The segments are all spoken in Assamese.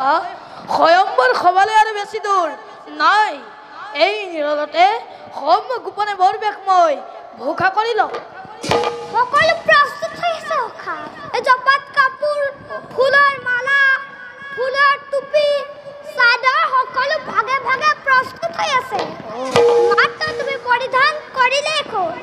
সখা স্বয়ম্বৰ সবালে আৰু বেছি দূৰ নাই এই নিৰলতে সম গোপনে বৰ বেশ মই ভোখা কৰি লওঁ সকলো প্ৰস্তুত হৈ আছে সখা জপাত কাপোৰ ফুলৰ মালা ফুলৰ টুপি চাদৰ সকলো ভাগে ভাগে প্ৰস্তুত হৈ আছে মাত্ৰ তুমি পৰিধান কৰিলেই হ'ল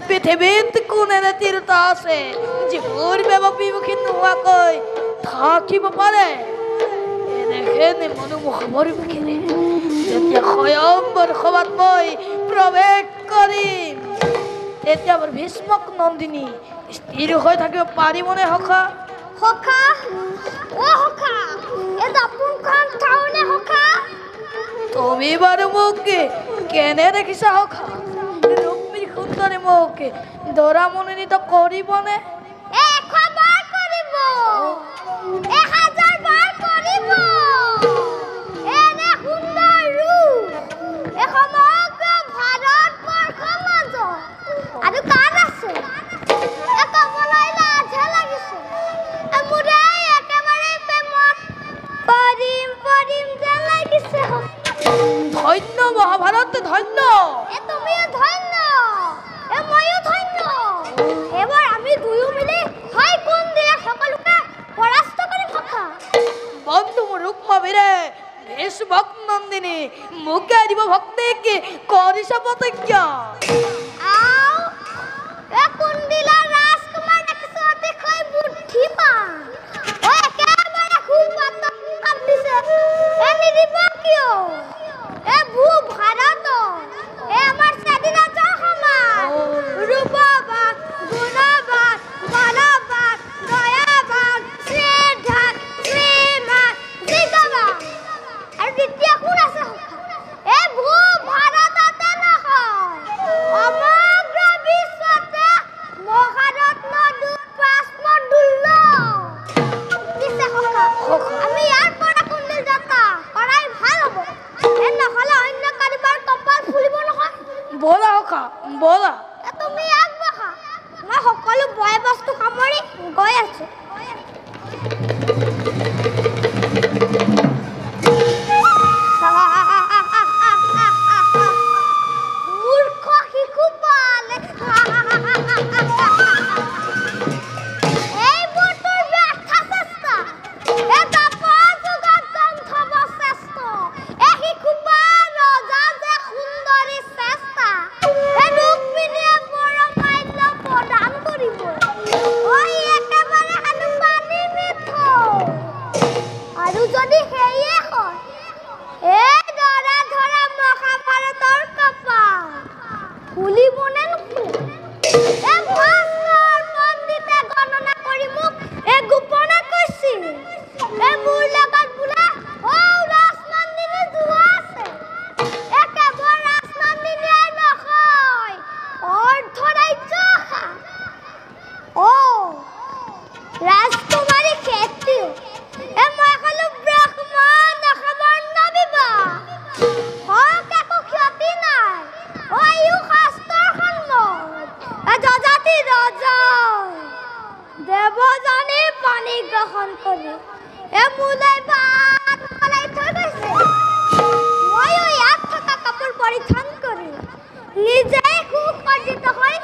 পৃথিৱীত কোন এনে তিৰোতা আছে যিবোৰ ব্যৱসায়ী নোহোৱাকৈ থাকিব পাৰে এনেহেনে মনোমোহৰ মুখেৰে যেতিয়া স্বয়ম্বৰ সভাত মই প্ৰৱেশ কৰিম তেতিয়া আমাৰ ভীষ্মক নন্দিনী স্থিৰ হৈ থাকিব পাৰিবনে সখা সখা অ সখা এই দাপোনখন থাওনে সখা তুমি বাৰু মোক কেনে দেখিছা সখা সুন্দৰী মোক দৰা মনোনীত কৰিবনে এশবাৰ কৰিব 1000 বাৰ কৰিব এনে সুন্দৰ ৰূপ সমগ্ৰ ভাৰতবৰ্ষৰ মাজত আৰু কাৰ আছে কবলৈ লাজে লাগিছে মোৰে একেবাৰে প্ৰেমত পৰিম যেন লাগিছে ধন্য মহাভাৰত ধন্য তুমিও ধন্য ময়ো ধন্য এবাৰ আমি দুয়ো মিলি হয় কোন দিয়ে সকলোকে পৰাস্ত কৰিম সখা বন্ধু মোৰ ৰূপমীৰে ভীষ্মক নন্দিনী মোকে দিব ভক্তিক কৰিছে প্ৰতিজ্ঞা কোন দিলা ৰাজকুমাৰ দেখিছো অতিশয় বুদ্ধিমান একেবাৰে খুব কাম দিছে নিদিব কিয় ভূ ভাৰত আমাৰ স্বাধীনতাৰ সমান ৰূপবান গুণবান বলবান দয়াবান শ্ৰদ্ধান শ্ৰীমান জিতবান আৰু দ্বিতীয় কোন আছে ভূ ভাৰততে নহয় সমগ্ৰ বিশ্বতে মহাৰত্ন আমি ইয়াৰ পৰা কুণ্ডিল যাত্ৰা কৰাই ভাল হ'ব নহ'লে অন্য কাৰোবাৰ কপাল ফুলিব নহয় ব'লা সখা ব'লা তুমি আগবঢ়া মই সকলো বয় বস্তু সামৰি গৈ আছো মূৰ্খ শিশু পাল এইবোৰ তোৰ ব্যৰ্থ চেষ্টা এটা যুগত গ্ৰন্থ শ্ৰেষ্ঠ এই শিশু পাল ৰজা যে সুন্দৰী চেষ্টা ৰূপমিনীয়ে পৰমাল্য প্ৰদান কৰিব একেবাৰে হানো পানী মিঠো আৰু যদি সেয়ে হয় এই দৰা ধৰা মহাভাৰতৰ কপাল ফুলিবনে নুফুলে পণ্ডিতে গণনা কৰি মোক গোপনে কৈছিল মোৰ লগত বোলে ৰাজনন্দিনী যোৱা আছে একেবাৰে ৰাজনন্দিনীয়ে নহয় অৰ্ধৰাজ্য ৰাজকুমাৰী খেতি মই ক'লো ব্ৰাহ্মণ নৱৰ্ণ বিবাহ একো ক্ষতি নাই গ্ৰহণ কৰি মোলৈ বাট পেলাই থৈ গৈছে। ময়ো ইয়াত থকা কাপোৰ পৰিধান কৰি নিজে সুসজ্জিত হৈ